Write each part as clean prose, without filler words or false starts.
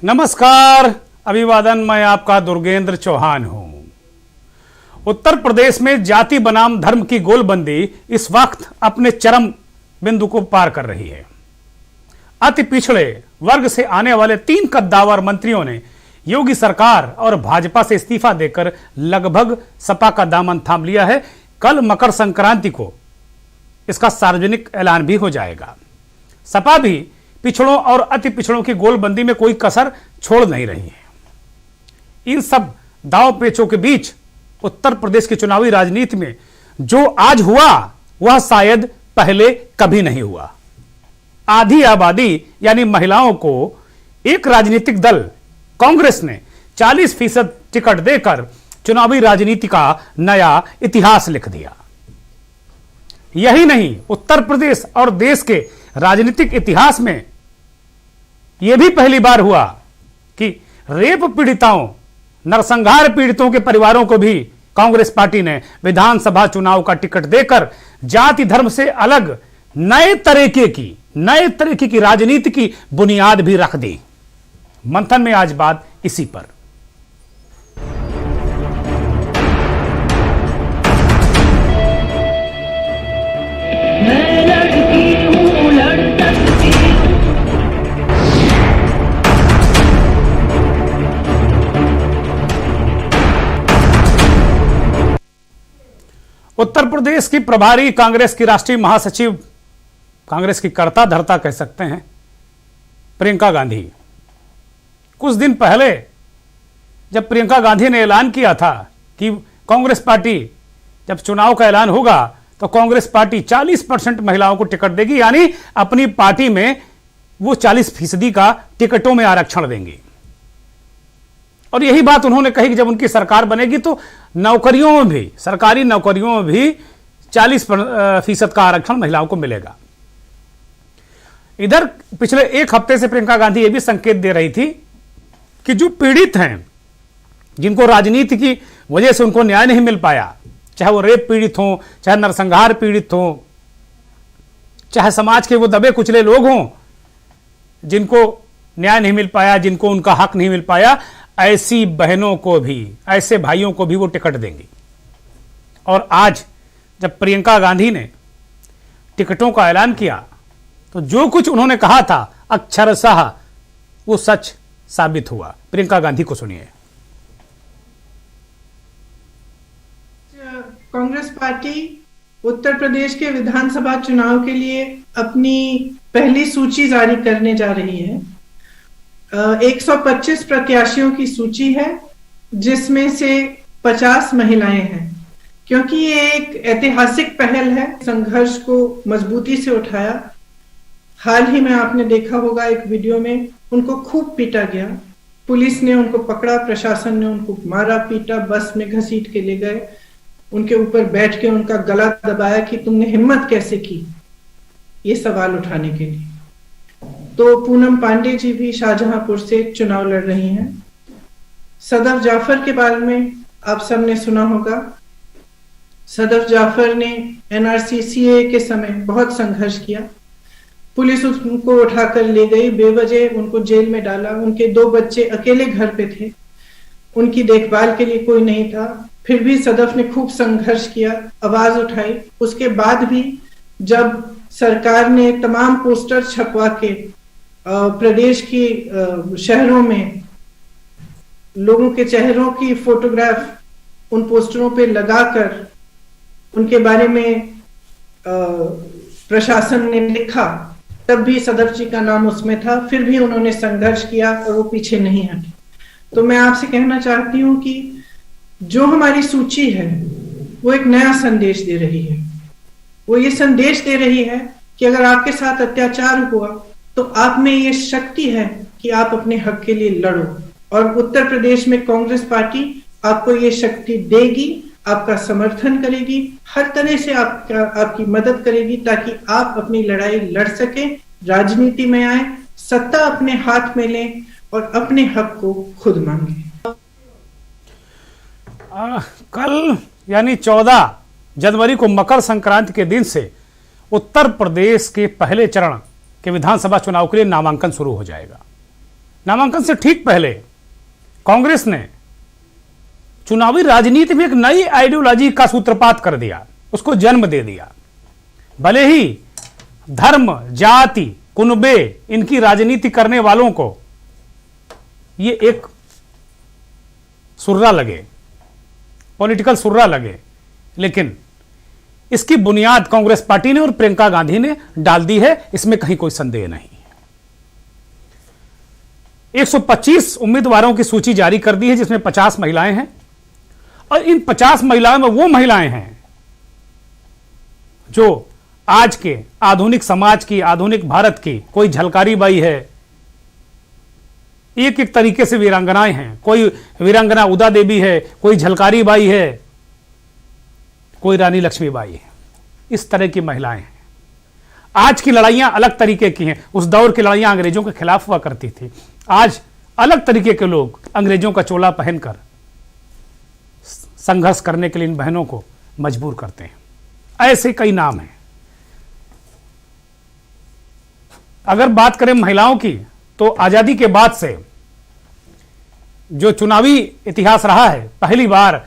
नमस्कार, अभिवादन। मैं आपका दुर्गेंद्र चौहान हूं। उत्तर प्रदेश में जाति बनाम धर्म की गोलबंदी इस वक्त अपने चरम बिंदु को पार कर रही है। अति पिछड़े वर्ग से आने वाले 3 कद्दावर मंत्रियों ने योगी सरकार और भाजपा से इस्तीफा देकर लगभग सपा का दामन थाम लिया है। कल मकर संक्रांति को इसका सार्वजनिक ऐलान भी हो जाएगा। सपा भी पिछड़ों और अति पिछड़ों की गोलबंदी में कोई कसर छोड़ नहीं रही है। इन सब दाव पेचों के बीच उत्तर प्रदेश की चुनावी राजनीति में जो आज हुआ वह शायद पहले कभी नहीं हुआ। आधी आबादी यानी महिलाओं को एक राजनीतिक दल कांग्रेस ने 40% टिकट देकर चुनावी राजनीति का नया इतिहास लिख दिया। यही नहीं, उत्तर प्रदेश और देश के राजनीतिक इतिहास में यह भी पहली बार हुआ कि रेप पीड़िताओं, नरसंहार पीड़ितों के परिवारों को भी कांग्रेस पार्टी ने विधानसभा चुनाव का टिकट देकर जाति धर्म से अलग नए तरीके की राजनीति की बुनियाद भी रख दी। मंथन में आज बात इसी पर। उत्तर प्रदेश की प्रभारी कांग्रेस की राष्ट्रीय महासचिव, कांग्रेस की कर्ता धर्ता कह सकते हैं, प्रियंका गांधी, कुछ दिन पहले जब प्रियंका गांधी ने ऐलान किया था कि कांग्रेस पार्टी जब चुनाव का ऐलान होगा तो कांग्रेस पार्टी 40% महिलाओं को टिकट देगी, यानी अपनी पार्टी में वो 40% का टिकटों में आरक्षण देंगी। और यही बात उन्होंने कही कि जब उनकी सरकार बनेगी तो नौकरियों में भी, सरकारी नौकरियों में भी 40% का आरक्षण महिलाओं को मिलेगा। इधर पिछले एक हफ्ते से प्रियंका गांधी यह भी संकेत दे रही थी कि जो पीड़ित हैं, जिनको राजनीति की वजह से उनको न्याय नहीं मिल पाया, चाहे वो रेप पीड़ित हों, चाहे नरसंहार पीड़ित हों, चाहे समाज के वो दबे कुचले लोग हों जिनको न्याय नहीं मिल पाया, जिनको उनका हक नहीं मिल पाया, ऐसी बहनों को भी, ऐसे भाइयों को भी वो टिकट देंगी। और आज जब प्रियंका गांधी ने टिकटों का ऐलान किया तो जो कुछ उन्होंने कहा था अक्षरशः वो सच साबित हुआ। प्रियंका गांधी को सुनिए। कांग्रेस पार्टी उत्तर प्रदेश के विधानसभा चुनाव के लिए अपनी पहली सूची जारी करने जा रही है। 125 प्रत्याशियों की सूची है, जिसमें से 50 महिलाएं हैं। क्योंकि ये एक ऐतिहासिक पहल है, संघर्ष को मजबूती से उठाया। हाल ही में आपने देखा होगा एक वीडियो में उनको खूब पीटा गया, पुलिस ने उनको पकड़ा, प्रशासन ने उनको मारा पीटा, बस में घसीट के ले गए, उनके ऊपर बैठ के उनका गला दबाया कि तुमने हिम्मत कैसे की ये सवाल उठाने के लिए। तो पूनम पांडे जी भी शाहजहांपुर से चुनाव लड़ रही हैं। सदफ जाफर के बारे में आप सबने सुना होगा। सदफ जाफर ने एनआरसी सीएए के समय बहुत संघर्ष किया, पुलिस उनको उठाकर ले गई, बेवजह उनको जेल में डाला। उनके 2 बच्चे अकेले घर पे थे, उनकी देखभाल के लिए कोई नहीं था, फिर भी सदफ ने खूब संघर्ष किया, आवाज उठाई। उसके बाद भी जब सरकार ने तमाम पोस्टर छपवा के प्रदेश की शहरों में लोगों के चेहरों की फोटोग्राफ उन पोस्टरों पे लगाकर उनके बारे में प्रशासन ने लिखा, तब भी सदफ जी का नाम उसमें था। फिर भी उन्होंने संघर्ष किया और वो पीछे नहीं हटे। तो मैं आपसे कहना चाहती हूँ कि जो हमारी सूची है वो एक नया संदेश दे रही है। वो ये संदेश दे रही है कि अगर आपके साथ अत्याचार हुआ तो आप में ये शक्ति है कि आप अपने हक के लिए लड़ो। और उत्तर प्रदेश में कांग्रेस पार्टी आपको ये शक्ति देगी, आपका समर्थन करेगी, हर तरह से आपकी मदद करेगी ताकि आप अपनी लड़ाई लड़ सके, राजनीति में आए, सत्ता अपने हाथ में लें और अपने हक को खुद मांगे। कल यानी 14 जनवरी को मकर संक्रांति के दिन से उत्तर प्रदेश के पहले चरण के विधानसभा चुनाव के लिए नामांकन शुरू हो जाएगा। नामांकन से ठीक पहले कांग्रेस ने चुनावी राजनीति में एक नई आइडियोलॉजी का सूत्रपात कर दिया, उसको जन्म दे दिया। भले ही धर्म, जाति, कुनबे, इनकी राजनीति करने वालों को ये एक सुर्रा लगे, पॉलिटिकल सुर्रा लगे, लेकिन इसकी बुनियाद कांग्रेस पार्टी ने और प्रियंका गांधी ने डाल दी है, इसमें कहीं कोई संदेह नहीं। 125 उम्मीदवारों की सूची जारी कर दी है, जिसमें 50 महिलाएं हैं, और इन 50 महिलाओं में वो महिलाएं हैं जो आज के आधुनिक समाज की, आधुनिक भारत की कोई झलकारी बाई है, एक एक तरीके से वीरांगनाएं हैं। कोई वीरांगना उदा देवी है, कोई झलकारी बाई है, कोई रानी लक्ष्मीबाई है। इस तरह की महिलाएं हैं। आज की लड़ाइयां अलग तरीके की हैं। उस दौर की लड़ाइयां अंग्रेजों के खिलाफ हुआ करती थी। आज अलग तरीके के लोग अंग्रेजों का चोला पहनकर संघर्ष करने के लिए इन बहनों को मजबूर करते हैं। ऐसे कई नाम हैं। अगर बात करें महिलाओं की, तो आजादी के बाद से जो चुनावी इतिहास रहा है, पहली बार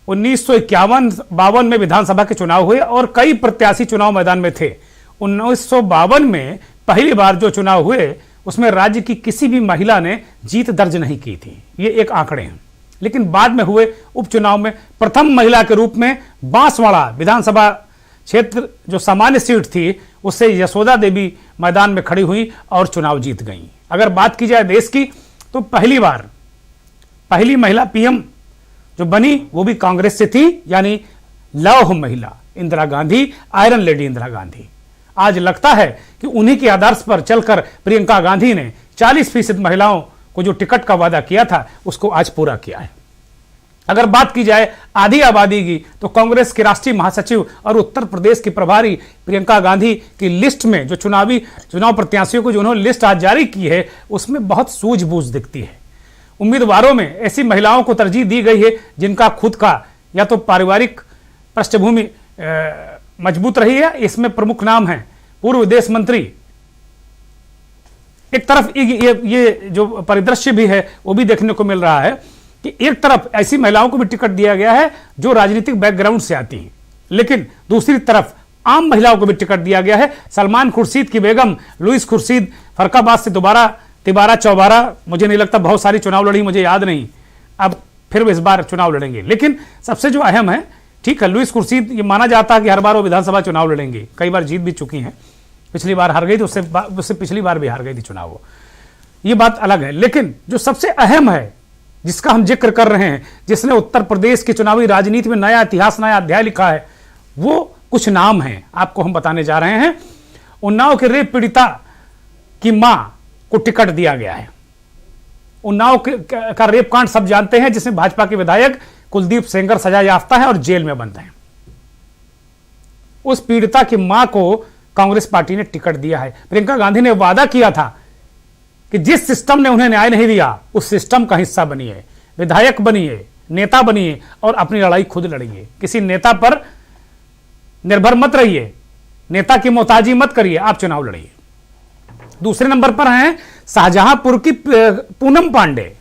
1951-52 में विधानसभा के चुनाव हुए और कई प्रत्याशी चुनाव मैदान में थे। 1952 में पहली बार जो चुनाव हुए, उसमें राज्य की किसी भी महिला ने जीत दर्ज नहीं की थी। ये एक आंकड़े हैं। लेकिन बाद में हुए उपचुनाव में प्रथम महिला के रूप में बांसवाड़ा विधानसभा क्षेत्र जो सामान्य सीट थी, उससे यशोदा देवी मैदान में खड़ी हुई और चुनाव जीत गईं। अगर बात की जाए देश की, तो पहली बार पहली महिला पीएम जो बनी वो भी कांग्रेस से थी, यानी लौह महिला इंदिरा गांधी, आयरन लेडी इंदिरा गांधी। आज लगता है कि उन्हीं के आदर्श पर चलकर प्रियंका गांधी ने 40% महिलाओं को जो टिकट का वादा किया था, उसको आज पूरा किया है। अगर बात की जाए आधी आबादी की, तो कांग्रेस के राष्ट्रीय महासचिव और उत्तर प्रदेश की प्रभारी प्रियंका गांधी की लिस्ट में जो चुनाव प्रत्याशियों को जो उन्होंने लिस्ट आज जारी की है, उसमें बहुत सूझबूझ दिखती है। उम्मीदवारों में ऐसी महिलाओं को तरजीह दी गई है जिनका खुद का या तो पारिवारिक पृष्ठभूमि मजबूत रही है। इसमें प्रमुख नाम है पूर्व विदेश मंत्री। एक तरफ ये जो परिदृश्य भी है वो भी देखने को मिल रहा है कि एक तरफ ऐसी महिलाओं को भी टिकट दिया गया है जो राजनीतिक बैकग्राउंड से आती हैं, लेकिन दूसरी तरफ आम महिलाओं को भी टिकट दिया गया है। सलमान खुर्शीद की बेगम लुइस खुर्शीद फरक्काबाद से तिबारा चौबारा, मुझे नहीं लगता बहुत सारी चुनाव लड़ी, मुझे याद नहीं, अब फिर वो इस बार चुनाव लड़ेंगे। लेकिन सबसे जो अहम है, ठीक है, लुइस खुर्शीद, ये माना जाता है कि हर बार वो विधानसभा चुनाव लड़ेंगे, कई बार जीत भी चुकी हैं। पिछली बार हार गई तो उससे पिछली बार भी हार गई थी चुनाव वो, ये बात अलग है। लेकिन जो सबसे अहम है, जिसका हम जिक्र कर रहे हैं, जिसने उत्तर प्रदेश की चुनावी राजनीति में नया इतिहास, नया अध्याय लिखा है, वो कुछ नाम हैं आपको हम बताने जा रहे हैं। उन्नाव के रेप पीड़िता की मां को टिकट दिया गया है। उन्नाव का रेप कांड सब जानते हैं, जिसमें भाजपा के विधायक कुलदीप सेंगर सजा याफ्ता है और जेल में बंद है। उस पीड़िता की मां को कांग्रेस पार्टी ने टिकट दिया है। प्रियंका गांधी ने वादा किया था कि जिस सिस्टम ने उन्हें न्याय नहीं दिया, उस सिस्टम का हिस्सा बनिए, विधायक बनिए, नेता बनिए और अपनी लड़ाई खुद लड़िए। किसी नेता पर निर्भर मत रहिए, नेता की मोहताजी मत करिए, आप चुनाव लड़िए। दूसरे नंबर पर हैं शाहजहांपुर की पूनम पांडे।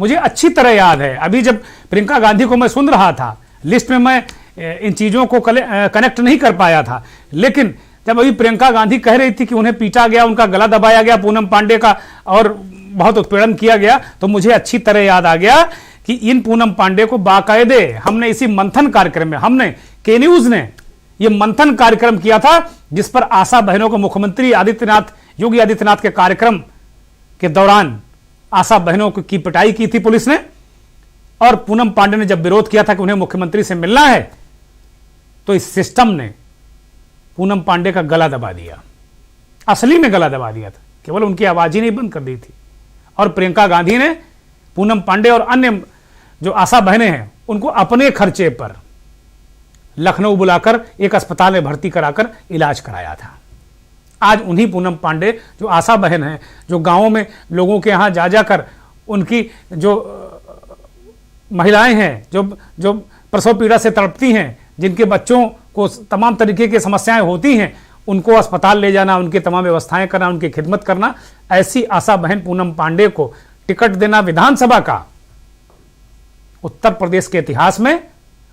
मुझे अच्छी तरह याद है, अभी जब प्रियंका गांधी को मैं सुन रहा था, लिस्ट में मैं इन चीजों को कनेक्ट नहीं कर पाया था, लेकिन जब अभी प्रियंका गांधी कह रही थी कि उन्हें पीटा गया, उनका गला दबाया गया पूनम पांडे का और बहुत उत्पीड़न किया गया, तो मुझे अच्छी तरह याद आ गया कि इन पूनम पांडे को बाकायदे हमने इसी मंथन कार्यक्रम में, हमने के न्यूज ने यह मंथन कार्यक्रम किया था, जिस पर आशा बहनों को मुख्यमंत्री योगी आदित्यनाथ के कार्यक्रम के दौरान आशा बहनों की पिटाई की थी पुलिस ने। और पूनम पांडे ने जब विरोध किया था कि उन्हें मुख्यमंत्री से मिलना है, तो इस सिस्टम ने पूनम पांडे का गला दबा दिया, असली में गला दबा दिया था, केवल उनकी आवाज ही नहीं बंद कर दी थी। और प्रियंका गांधी ने पूनम पांडे और अन्य जो आशा बहनें हैं उनको अपने खर्चे पर लखनऊ बुलाकर एक अस्पताल में भर्ती कराकर इलाज कराया था। आज उन्हीं पूनम पांडे जो आशा बहन हैं, जो गांवों में लोगों के यहां जा जाकर उनकी जो महिलाएं हैं, जो प्रसव पीड़ा से तड़पती हैं, जिनके बच्चों को तमाम तरीके की समस्याएं होती हैं, उनको अस्पताल ले जाना, उनकी तमाम व्यवस्थाएं करना, उनकी खिदमत करना, ऐसी आशा बहन पूनम पांडे को टिकट देना विधानसभा का उत्तर प्रदेश के इतिहास में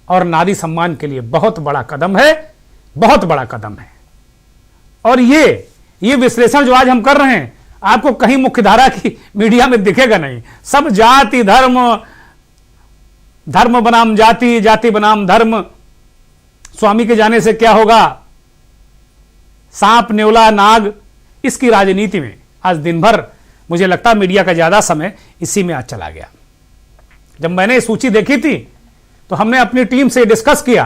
और नारी सम्मान के लिए बहुत बड़ा कदम है, बहुत बड़ा कदम है। और ये विश्लेषण जो आज हम कर रहे हैं आपको कहीं मुख्यधारा की मीडिया में दिखेगा नहीं। सब जाति धर्म, धर्म बनाम जाति, जाति बनाम धर्म, स्वामी के जाने से क्या होगा, सांप नेवला नाग, इसकी राजनीति में आज दिन भर मुझे लगता है मीडिया का ज्यादा समय इसी में आज चला गया। जब मैंने सूची देखी थी तो हमने अपनी टीम से डिस्कस किया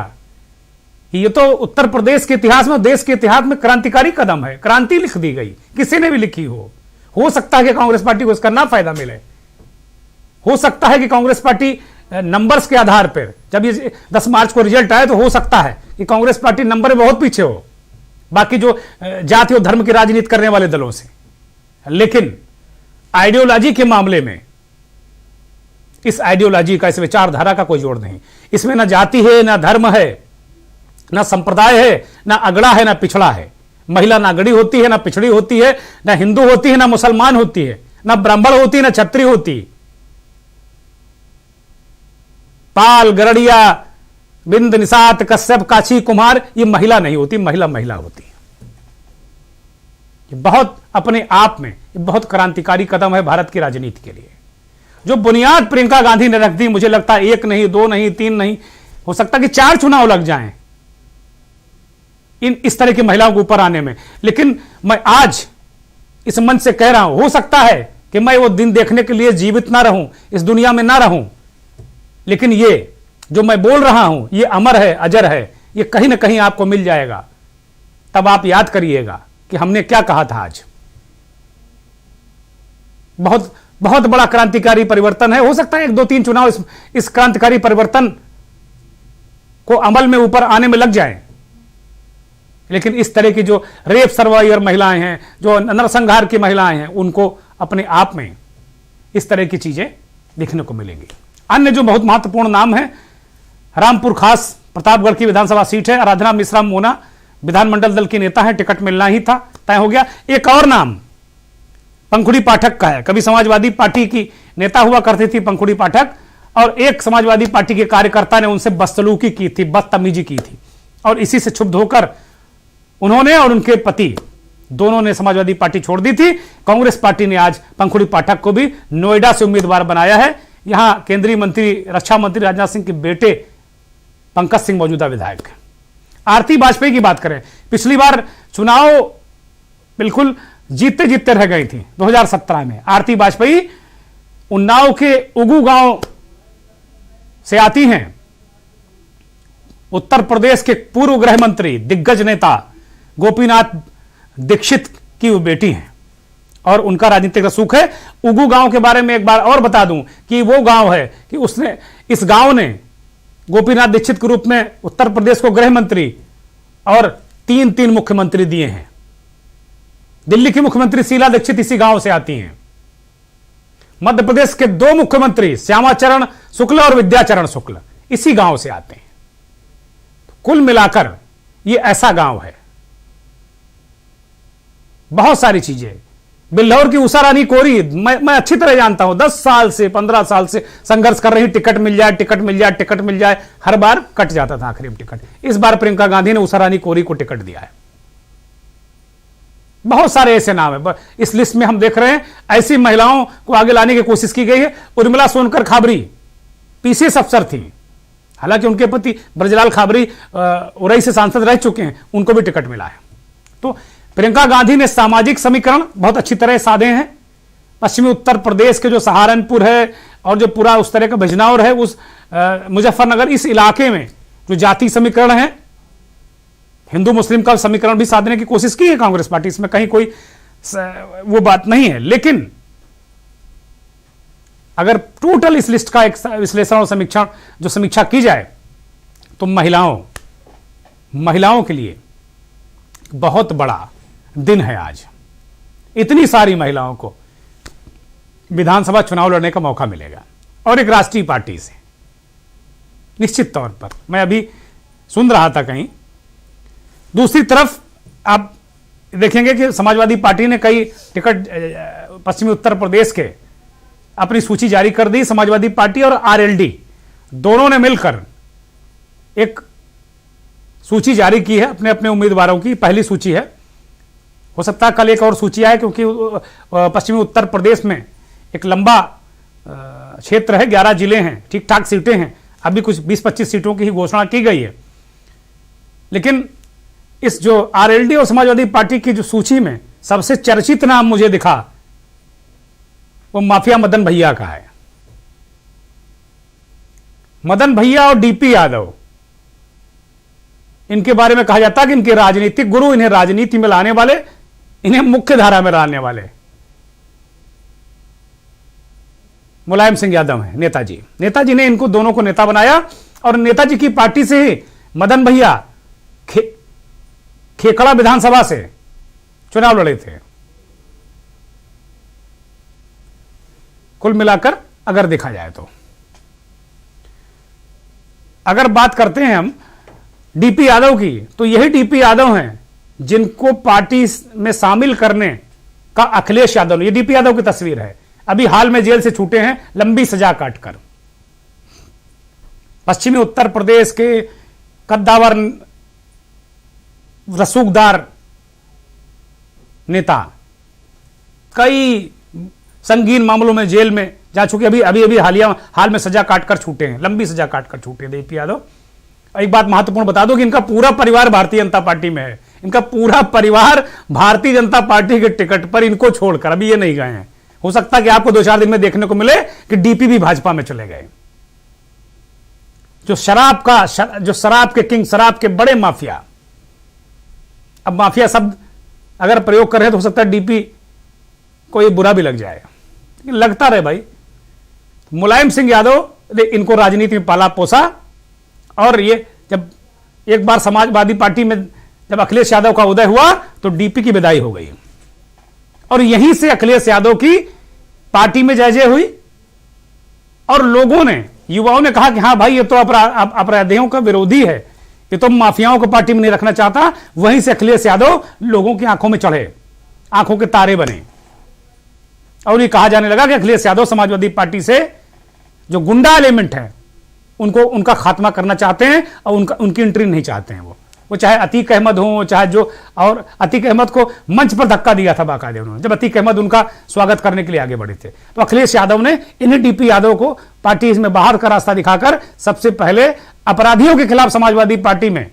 कि ये तो उत्तर प्रदेश के इतिहास में, देश के इतिहास में क्रांतिकारी कदम है, क्रांति लिख दी गई, किसी ने भी लिखी हो सकता है कि कांग्रेस पार्टी को इसका ना फायदा मिले, हो सकता है कि कांग्रेस पार्टी नंबर्स के आधार पर, जब ये 10 मार्च को रिजल्ट आए तो हो सकता है कि कांग्रेस पार्टी नंबर में बहुत पीछे हो बाकी जो जाति और धर्म की राजनीति करने वाले दलों से। लेकिन आइडियोलॉजी के मामले में इस आइडियोलॉजी का, इस विचारधारा का कोई जोड़ नहीं। इसमें ना जाति है, ना धर्म है, ना संप्रदाय है, ना अगड़ा है, ना पिछड़ा है। महिला ना अगड़ी होती है, ना पिछड़ी होती है, ना हिंदू होती है, ना मुसलमान होती है, ना ब्राह्मण होती है, ना क्षत्रिय होती। पाल, गरड़िया, बिंद, निषाद, कश्यप, काशी, कुमार, ये महिला नहीं होती, महिला महिला होती है। ये बहुत अपने आप में ये बहुत क्रांतिकारी कदम है भारत की राजनीति के लिए। जो बुनियाद प्रियंका गांधी ने रख दी, मुझे लगता है 1 नहीं, 2 नहीं, 3 नहीं, हो सकता कि 4 चुनाव लग जाएं इस तरह की महिलाओं के ऊपर आने में। लेकिन मैं आज इस मंच से कह रहा हूं, हो सकता है कि मैं वो दिन देखने के लिए जीवित ना रहूं, इस दुनिया में ना रहूं, लेकिन ये जो मैं बोल रहा हूं ये अमर है, अजर है, ये कहीं ना कहीं आपको मिल जाएगा। तब आप याद करिएगा कि हमने क्या कहा था। आज बहुत बहुत बड़ा क्रांतिकारी परिवर्तन है। हो सकता है 1, 2, 3 चुनाव इस क्रांतिकारी परिवर्तन को अमल में ऊपर आने में लग जाएं, लेकिन इस तरह की जो रेप सर्वाइवर महिलाएं हैं, जो नरसंहार की महिलाएं हैं, उनको अपने आप में इस तरह की चीजें देखने को मिलेंगी। अन्य जो बहुत महत्वपूर्ण नाम है, रामपुर खास प्रतापगढ़ की विधानसभा सीट है, आराधना मिश्रा मोना विधानमंडल दल की नेता है, टिकट मिलना ही था, तय हो गया। एक और नाम पंखुड़ी पाठक का है। कभी समाजवादी पार्टी की नेता हुआ करती थी पंखुड़ी पाठक, और एक समाजवादी पार्टी के कार्यकर्ता ने उनसे बदसलूकी की थी, बदतमीजी की थी, और इसी से क्षुब्ध होकर उन्होंने और उनके पति दोनों ने समाजवादी पार्टी छोड़ दी थी। कांग्रेस पार्टी ने आज पंखुड़ी पाठक को भी नोएडा से उम्मीदवार बनाया है। यहां केंद्रीय मंत्री, रक्षा मंत्री राजनाथ सिंह के बेटे पंकज सिंह मौजूदा विधायक हैं। आरती वाजपेयी की बात करें, पिछली बार चुनाव बिल्कुल जीतते जीतते रह गई थी 2017 में। आरती वाजपेयी उन्नाव के उगू गांव से आती हैं। उत्तर प्रदेश के पूर्व गृह मंत्री, दिग्गज नेता गोपीनाथ दीक्षित की वो बेटी हैं और उनका राजनीतिक रसूख है। उगू गांव के बारे में एक बार और बता दूं कि वो गांव है कि उसने, इस गांव ने गोपीनाथ दीक्षित के रूप में उत्तर प्रदेश को गृह मंत्री और 3 मुख्यमंत्री दिए हैं। दिल्ली की मुख्यमंत्री शीला दीक्षित इसी गांव से आती हैं। मध्य प्रदेश के 2 मुख्यमंत्री श्यामाचरण शुक्ल और विद्याचरण शुक्ल इसी गांव से आते हैं। कुल मिलाकर यह ऐसा गांव है। बहुत सारी चीजें, बिल्हौर की उषा रानी कोरी मैं अच्छी तरह जानता हूं, 10 साल से 15 साल से संघर्ष कर रही, टिकट मिल जाए, टिकट मिल जाए, टिकट मिल जाए, हर बार कट जाता था आखिरी में टिकट। इस बार प्रियंका गांधी ने उषा रानी कोरी को टिकट दिया है। बहुत सारे ऐसे नाम है इस लिस्ट में, हम देख रहे हैं। ऐसी महिलाओं को आगे लाने की कोशिश की गई है। उर्मिला सोनकर खाबरी पीसीएस अफसर थी, हालांकि उनके पति ब्रजलाल खाबरी उरई से सांसद रह चुके हैं, उनको भी टिकट मिला है। तो प्रियंका गांधी ने सामाजिक समीकरण बहुत अच्छी तरह साधे हैं। पश्चिमी उत्तर प्रदेश के जो सहारनपुर है और जो पूरा उस तरह का बिजनौर है, उस मुजफ्फरनगर, इस इलाके में जो जाति समीकरण है, हिंदू मुस्लिम का समीकरण भी साधने की कोशिश की है कांग्रेस पार्टी, इसमें कहीं कोई वो बात नहीं है। लेकिन अगर टोटल इस लिस्ट का एक विश्लेषण और समीक्षा की जाए तो महिलाओं के लिए बहुत बड़ा दिन है आज। इतनी सारी महिलाओं को विधानसभा चुनाव लड़ने का मौका मिलेगा और एक राष्ट्रीय पार्टी से। निश्चित तौर पर मैं अभी सुन रहा था कहीं, दूसरी तरफ आप देखेंगे कि समाजवादी पार्टी ने कई टिकट पश्चिमी उत्तर प्रदेश के अपनी सूची जारी कर दी। समाजवादी पार्टी और आरएलडी दोनों ने मिलकर एक सूची जारी की है अपने अपने उम्मीदवारों की, पहली सूची है। हो सकता है कल एक और सूची आए, क्योंकि पश्चिमी उत्तर प्रदेश में एक लंबा क्षेत्र है, 11 जिले हैं, ठीक ठाक सीटें हैं, अभी कुछ 20-25 सीटों की ही घोषणा की गई है। लेकिन इस जो आरएलडी और समाजवादी पार्टी की जो सूची में सबसे चर्चित नाम मुझे दिखा वो माफिया मदन भैया का है। मदन भैया और डीपी यादव, इनके बारे में कहा जाता है कि इनके राजनीतिक गुरु, इन्हें राजनीति में लाने वाले, इन्हें मुख्य धारा में लाने वाले मुलायम सिंह यादव हैं, नेताजी। नेताजी ने इनको दोनों को नेता बनाया और नेताजी की पार्टी से ही मदन भैया खेकड़ा विधानसभा से चुनाव लड़े थे। कुल मिलाकर अगर देखा जाए तो, अगर बात करते हैं हम डीपी यादव की, तो यही डीपी यादव हैं जिनको पार्टी में शामिल करने का अखिलेश यादव ने, ये डीपी यादव की तस्वीर है, अभी हाल में जेल से छूटे हैं लंबी सजा काटकर। पश्चिमी उत्तर प्रदेश के कद्दावर रसूखदार नेता, कई संगीन मामलों में जेल में जा चुके, अभी हाल में सजा काटकर छूटे हैं, लंबी सजा काटकर छूटे डीपी यादव। एक बात महत्वपूर्ण बता दो कि इनका पूरा परिवार भारतीय जनता पार्टी में है, इनका पूरा परिवार भारतीय जनता पार्टी के टिकट पर, इनको छोड़कर अभी ये नहीं गए हैं। हो सकता है कि आपको 2-4 दिन में देखने को मिले कि डीपी भी भाजपा में चले गए। जो शराब के किंग, शराब के बड़े माफिया, अब माफिया शब्द अगर प्रयोग कर रहे हैं तो हो सकता है डीपी को ये बुरा भी लग जाए, लेकिन लगता रहे भाई। मुलायम सिंह यादव ने इनको राजनीति में पाला पोसा, और ये जब एक बार समाजवादी पार्टी में जब अखिलेश यादव का उदय हुआ तो डीपी की विदाई हो गई, और यहीं से अखिलेश यादव की पार्टी में जय जय हुई। और लोगों ने, युवाओं ने कहा कि हाँ भाई ये तो अपराधियों का विरोधी है, ये तो माफियाओं को पार्टी में नहीं रखना चाहता। वहीं से अखिलेश यादव लोगों की आंखों में चढ़े, आंखों के तारे बने, और ये कहा जाने लगा कि अखिलेश यादव समाजवादी पार्टी से जो गुंडा एलिमेंट है उनका खात्मा करना चाहते हैं, और उनकी एंट्री नहीं चाहते हैं। वो चाहे अतीक अहमद हो, चाहे जो, और अतीक अहमद को मंच पर धक्का दिया था बाकायदे उन्होंने, जब अतीक अहमद उनका स्वागत करने के लिए आगे बढ़े थे। तो अखिलेश यादव ने इन्हीं डीपी यादव को पार्टी में बाहर का रास्ता दिखाकर सबसे पहले अपराधियों के खिलाफ समाजवादी पार्टी में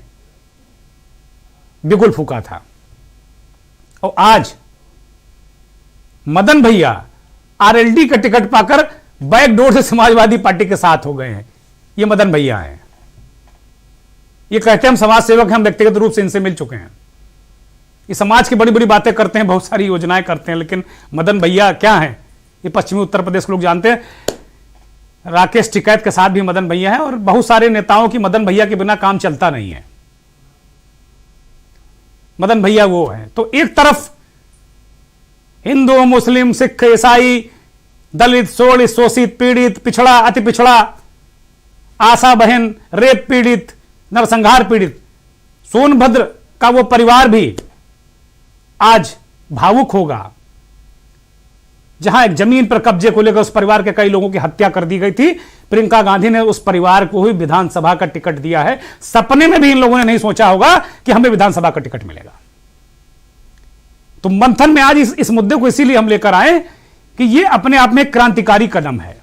बिगुल फूका था। और आज मदन भैया आरएलडी का टिकट पाकर बैकडोर से समाजवादी पार्टी के साथ हो गए हैं। ये मदन भैया हैं, ये कहते हैं हम समाज सेवक हैं, हम व्यक्तिगत रूप से इनसे मिल चुके हैं, ये समाज की बड़ी बड़ी बातें करते हैं, बहुत सारी योजनाएं करते हैं, लेकिन मदन भैया क्या हैं ये पश्चिमी उत्तर प्रदेश के लोग जानते हैं। राकेश टिकैत के साथ भी मदन भैया है, और बहुत सारे नेताओं की मदन भैया के बिना काम चलता नहीं है। मदन भैया वो है। तो एक तरफ हिंदू, मुस्लिम, सिख, ईसाई, दलित, शोषित, पीड़ित, पिछड़ा, अति पिछड़ा, आशा बहन, रेप पीड़ित, नरसंहार पीड़ित, सोनभद्र का वो परिवार भी आज भावुक होगा, जहां एक जमीन पर कब्जे को लेकर उस परिवार के कई लोगों की हत्या कर दी गई थी। प्रियंका गांधी ने उस परिवार को ही विधानसभा का टिकट दिया है। सपने में भी इन लोगों ने नहीं सोचा होगा कि हमें विधानसभा का टिकट मिलेगा। तो मंथन में आज इस मुद्दे को इसीलिए हम लेकर आए कि यह अपने आप में एक क्रांतिकारी कदम है,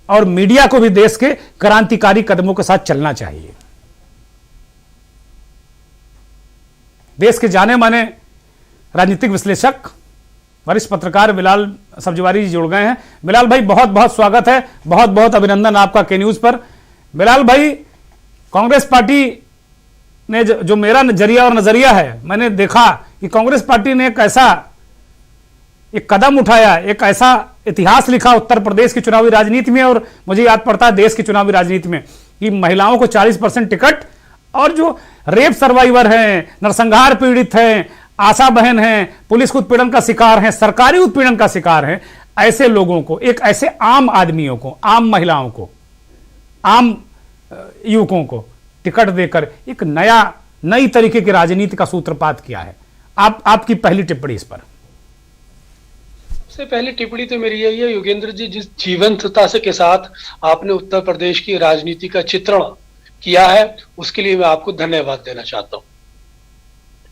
और मीडिया को भी देश के क्रांतिकारी कदमों के साथ चलना चाहिए। देश के जाने माने राजनीतिक विश्लेषक, वरिष्ठ पत्रकार बिलाल सब्जवारी जी जुड़ गए हैं। बिलाल भाई बहुत बहुत स्वागत है, बहुत बहुत अभिनंदन आपका के न्यूज पर। बिलाल भाई, कांग्रेस पार्टी ने जो मेरा नजरिया और नजरिया है, मैंने देखा कि कांग्रेस पार्टी ने एक कदम उठाया, एक ऐसा इतिहास लिखा उत्तर प्रदेश की चुनावी राजनीति में, और मुझे याद पड़ता है देश की चुनावी राजनीति में, कि महिलाओं को 40% टिकट, और जो रेप सर्वाइवर हैं, नरसंहार पीड़ित हैं, आशा बहन हैं, पुलिस के उत्पीड़न का शिकार हैं, सरकारी उत्पीड़न का शिकार हैं, ऐसे लोगों को, एक ऐसे आम आदमियों को, आम महिलाओं को, आम युवकों को टिकट देकर एक नया नई तरीके की राजनीति का सूत्रपात किया है। आपकी पहली टिप्पणी इस पर। सबसे पहली टिप्पणी तो मेरी यही है, योगेंद्र जी, जिस जीवंतता से के साथ आपने उत्तर प्रदेश की राजनीति का चित्रण किया है उसके लिए मैं आपको धन्यवाद देना चाहता हूं।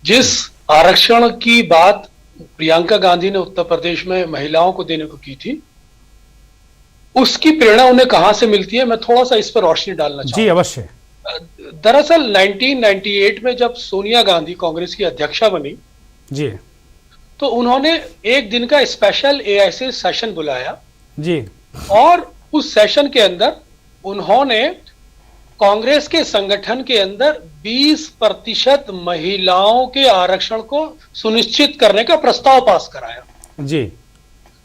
जिस आरक्षण की बात प्रियंका गांधी ने उत्तर प्रदेश में महिलाओं को देने को की थी, उसकी प्रेरणा उन्हें कहां से मिलती है, मैं थोड़ा सा इस पर रोशनी डालना चाहूंगा। जी अवश्य। दरअसल 1998 में जब सोनिया गांधी कांग्रेस की अध्यक्षा बनी जी, तो उन्होंने एक दिन का स्पेशल एआईसी सेशन बुलाया जी, और उस सेशन के अंदर उन्होंने कांग्रेस के संगठन के अंदर 20% महिलाओं के आरक्षण को सुनिश्चित करने का प्रस्ताव पास कराया। जी,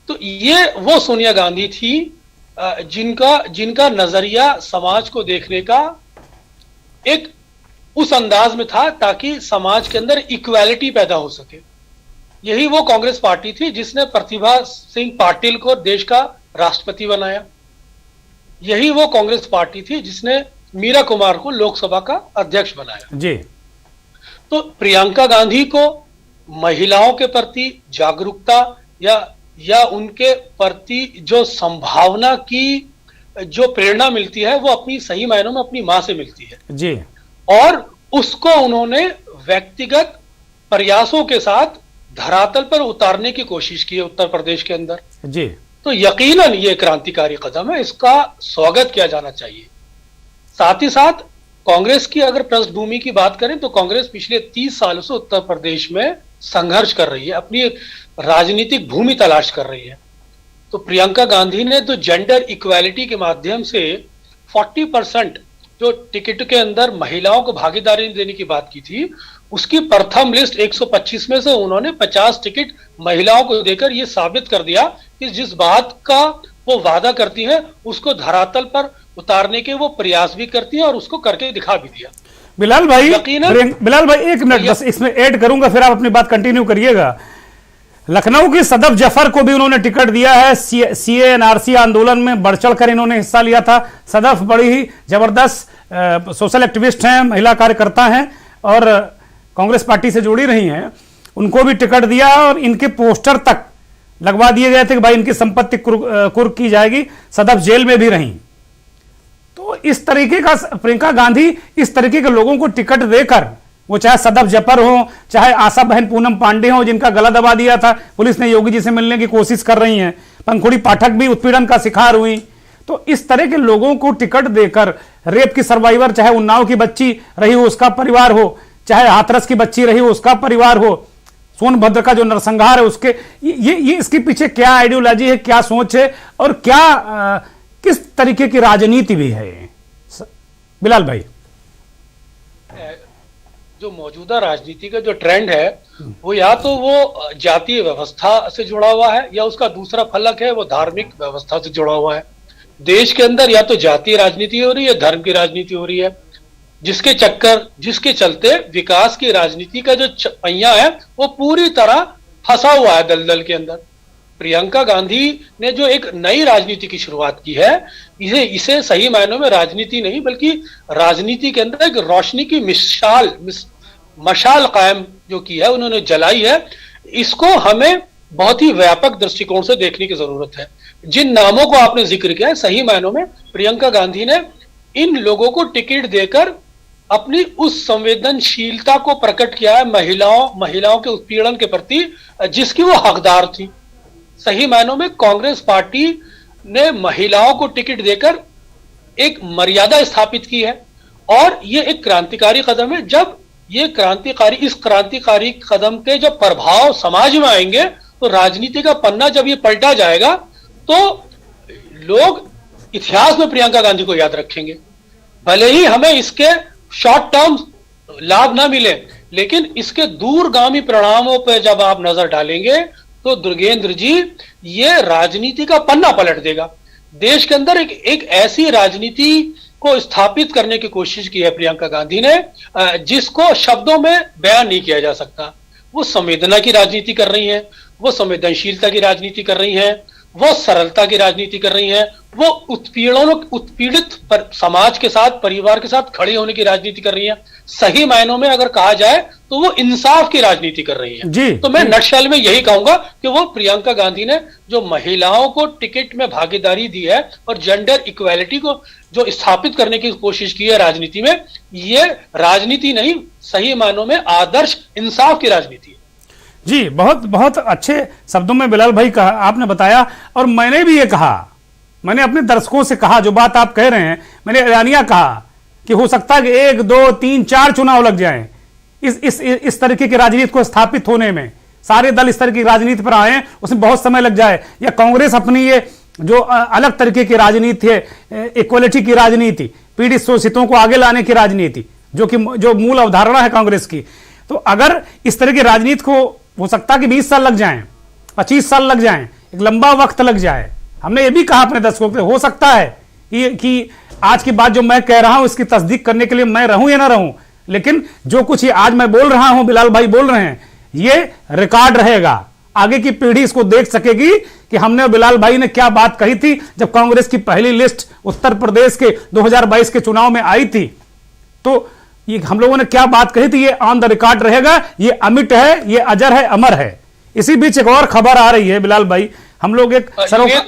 तो ये वो सोनिया गांधी थी जिनका नजरिया समाज को देखने का एक उस अंदाज में था ताकि समाज के अंदर इक्वालिटी पैदा हो सके। यही वो कांग्रेस पार्टी थी जिसने प्रतिभा सिंह पाटिल को देश का राष्ट्रपति बनाया। यही वो कांग्रेस पार्टी थी जिसने मीरा कुमार को लोकसभा का अध्यक्ष बनाया। जी। तो प्रियंका गांधी को महिलाओं के प्रति जागरूकता या उनके प्रति जो संभावना की जो प्रेरणा मिलती है वो अपनी सही मायनों में अपनी मां से मिलती है जी, और उसको उन्होंने व्यक्तिगत प्रयासों के साथ धरातल पर उतारने की कोशिश की है उत्तर प्रदेश के अंदर। जी, तो यकीनन ये क्रांतिकारी कदम है, इसका स्वागत किया जाना चाहिए। साथ ही साथ कांग्रेस की अगर पृष्ठभूमि की बात करें तो कांग्रेस पिछले 30 सालों से उत्तर प्रदेश में संघर्ष कर रही है, अपनी राजनीतिक भूमि तलाश कर रही है। तो प्रियंका गांधी ने तो जेंडर इक्वालिटी के माध्यम से 40% जो टिकट के अंदर महिलाओं को भागीदारी देने की बात की थी, उसकी प्रथम लिस्ट 125 में से उन्होंने 50 टिकट महिलाओं को देकर यह साबित कर दिया कि जिस बात का वो वादा करती है उसको धरातल पर उतारने के वो प्रयास भी करती है और उसको करके दिखा भी दिया। बिलाल भाई एक मिनट बस इसमें ऐड करूंगा, फिर आप अपनी बात कंटिन्यू करिएगा। लखनऊ की सदफ जफर को भी उन्होंने टिकट दिया है। सीए एनआरसी आंदोलन में बढ़ चढ़कर इन्होंने हिस्सा लिया था। सदफ बड़ी ही जबरदस्त सोशल एक्टिविस्ट हैं, महिला कार्यकर्ता हैं और कांग्रेस पार्टी से जुड़ी रही हैं। उनको भी टिकट दिया और इनके पोस्टर तक लगवा दिए गए थे कि भाई इनकी संपत्ति कुर्क की जाएगी। सदफ जेल में भी रही। तो इस तरीके का प्रियंका गांधी इस तरीके के लोगों को टिकट देकर, वो चाहे सदफ जफर हो, चाहे आशा बहन पूनम पांडे हो जिनका गला दबा दिया था, पुलिस ने योगी जी से मिलने की कोशिश कर रही हैं, पंखुड़ी पाठक भी उत्पीड़न का शिकार हुई। तो इस तरह के लोगों को टिकट देकर, रेप की सर्वाइवर चाहे उन्नाव की बच्ची रही हो उसका परिवार हो, चाहे हाथरस की बच्ची रही हो उसका परिवार हो, सोनभद्र का जो नरसंहार है उसके, ये इसके पीछे क्या आइडियोलॉजी है, क्या सोच है और क्या किस तरीके की राजनीति भी है? बिलाल भाई, जो मौजूदा राजनीति का जो ट्रेंड है वो या तो वो जातीय व्यवस्था से जुड़ा हुआ है या उसका दूसरा फलक है वो धार्मिक व्यवस्था से जुड़ा हुआ है। देश के अंदर या तो जातीय राजनीति हो रही है, धर्म की राजनीति हो रही है, जिसके चलते विकास की राजनीति का जो पहिया है वो पूरी तरह फंसा हुआ है दलदल के अंदर। प्रियंका गांधी ने जो एक नई राजनीति की शुरुआत की है, इसे सही मायनों में राजनीति नहीं बल्कि राजनीति के अंदर एक रोशनी की मशाल कायम जो की है, उन्होंने जलाई है। इसको हमें बहुत ही व्यापक दृष्टिकोण से देखने की जरूरत है। जिन नामों को आपने जिक्र किया है, सही मायनों में प्रियंका गांधी ने इन लोगों को टिकट देकर अपनी उस संवेदनशीलता को प्रकट किया है महिलाओं के उत्पीड़न के प्रति जिसकी वो हकदार थी। सही मायनों में कांग्रेस पार्टी ने महिलाओं को टिकट देकर एक मर्यादा स्थापित की है और ये एक क्रांतिकारी कदम है। जब इस क्रांतिकारी कदम के जब प्रभाव समाज में आएंगे तो राजनीति का पन्ना जब ये पलटा जाएगा तो लोग इतिहास में प्रियंका गांधी को याद रखेंगे। भले ही हमें इसके शॉर्ट टर्म लाभ ना मिले, लेकिन इसके दूरगामी परिणामों पर जब आप नजर डालेंगे तो दुर्गेंद्र जी ये राजनीति का पन्ना पलट देगा। देश के अंदर एक ऐसी राजनीति को स्थापित करने की कोशिश की है प्रियंका गांधी ने जिसको शब्दों में बयान नहीं किया जा सकता। वो संवेदना की राजनीति कर रही हैं, वो संवेदनशीलता की राजनीति कर रही हैं, वो सरलता की राजनीति कर रही हैं, वो उत्पीड़ित समाज के साथ, परिवार के साथ खड़े होने की राजनीति कर रही है। सही मायनों में अगर कहा जाए तो वो इंसाफ की राजनीति कर रही है। जी, तो मैं नटशेल में यही कहूंगा कि वो प्रियंका गांधी ने जो महिलाओं को टिकट में भागीदारी दी है और जेंडर इक्वालिटी को जो स्थापित करने की कोशिश की है राजनीति में, ये राजनीति नहीं, सही मायनों में आदर्श इंसाफ की राजनीति है। जी, बहुत बहुत अच्छे शब्दों में बिलाल भाई कहा, आपने बताया। और मैंने भी ये कहा, मैंने अपने दर्शकों से कहा, जो बात आप कह रहे हैं, मैंने ऐलानिया कहा कि हो सकता है कि 1, 2, 3, 4 चुनाव लग जाएं इस तरीके की राजनीति को स्थापित होने में। सारे दल इस तरह की राजनीति पर आए, उसमें बहुत समय लग जाए, या कांग्रेस अपनी ये जो अलग तरीके की राजनीति है, इक्वलिटी की राजनीति, पीड़ित शोषितों को आगे लाने की राजनीति, जो मूल अवधारणा है कांग्रेस की। तो अगर इस तरह की राजनीति को हो सकता है कि 20 साल लग जाएं, 25 साल लग जाएं, एक लंबा वक्त लग जाए। हमने ये भी कहा अपने दर्शकों को, हो सकता है कि आज की बात जो मैं कह रहा हूं इसकी तस्दीक करने के लिए मैं रहूं या ना रहूं, लेकिन जो कुछ ये आज मैं बोल रहा हूं, बिलाल भाई बोल रहे हैं, ये रिकॉर्ड रहेगा। आगे की पीढ़ी इसको देख सकेगी कि हमने बिलाल भाई ने क्या बात कही थी जब कांग्रेस की पहली लिस्ट उत्तर प्रदेश के 2022 के चुनाव में आई थी। तो ये हम लोगों ने क्या बात कही थी, ये ऑन द रिकॉर्ड रहेगा, ये अमिट है, ये अजर है, अमर है। इसी बीच एक और खबर आ रही है बिलाल भाई, हम लोग एक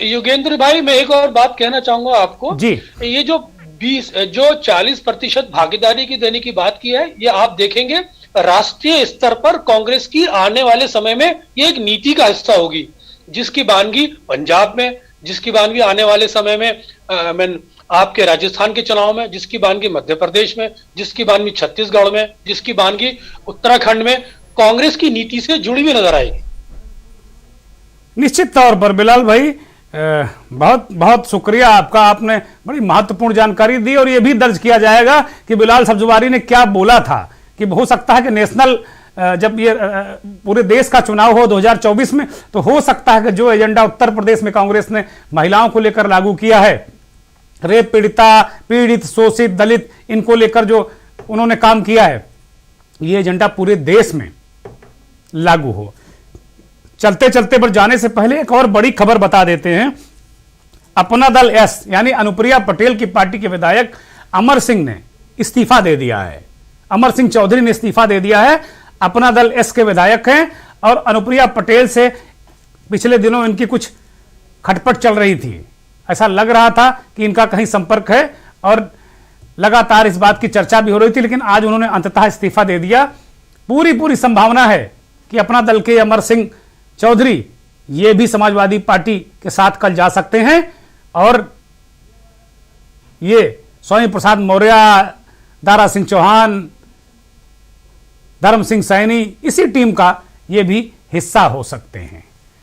युगेंद्र भाई, मैं एक और बात कहना चाहूंगा आपको जी। ये जो 40% भागीदारी की देने की बात की है, ये आप देखेंगे राष्ट्रीय स्तर पर कांग्रेस की आने वाले समय में ये एक नीति का हिस्सा होगी, जिसकी बानगी पंजाब में, जिसकी बानगी आने वाले समय में आपके राजस्थान के चुनाव में, जिसकी बानगी मध्य प्रदेश में, जिसकी बानगी छत्तीसगढ़ में, जिसकी बानगी उत्तराखंड में कांग्रेस की नीति से जुड़ी हुई नजर आएगी। निश्चित तौर पर बिलाल भाई, बहुत बहुत शुक्रिया आपका, आपने बड़ी महत्वपूर्ण जानकारी दी। और यह भी दर्ज किया जाएगा कि बिलाल सब्जवारी ने क्या बोला था, कि हो सकता है कि नेशनल जब ये पूरे देश का चुनाव हो 2024 में, तो हो सकता है कि जो एजेंडा उत्तर प्रदेश में कांग्रेस ने महिलाओं को लेकर लागू किया है, रेप पीड़िता, पीड़ित, शोषित, दलित, इनको लेकर जो उन्होंने काम किया है, ये एजेंडा पूरे देश में लागू हो। चलते चलते पर जाने से पहले एक और बड़ी खबर बता देते हैं। अपना दल एस यानी अनुप्रिया पटेल की पार्टी के विधायक अमर सिंह ने इस्तीफा दे दिया है। अमर सिंह चौधरी ने इस्तीफा दे दिया है, अपना दल एस के विधायक हैं। और अनुप्रिया पटेल से पिछले दिनों इनकी कुछ खटपट चल रही थी, ऐसा लग रहा था कि इनका कहीं संपर्क है, और लगातार इस बात की चर्चा भी हो रही थी, लेकिन आज उन्होंने अंततः इस्तीफा दे दिया। पूरी संभावना है कि अपना दल के अमर सिंह चौधरी ये भी समाजवादी पार्टी के साथ कल जा सकते हैं, और ये स्वामी प्रसाद मौर्य, दारा सिंह चौहान, धर्म सिंह सैनी, इसी टीम का ये भी हिस्सा हो सकते हैं।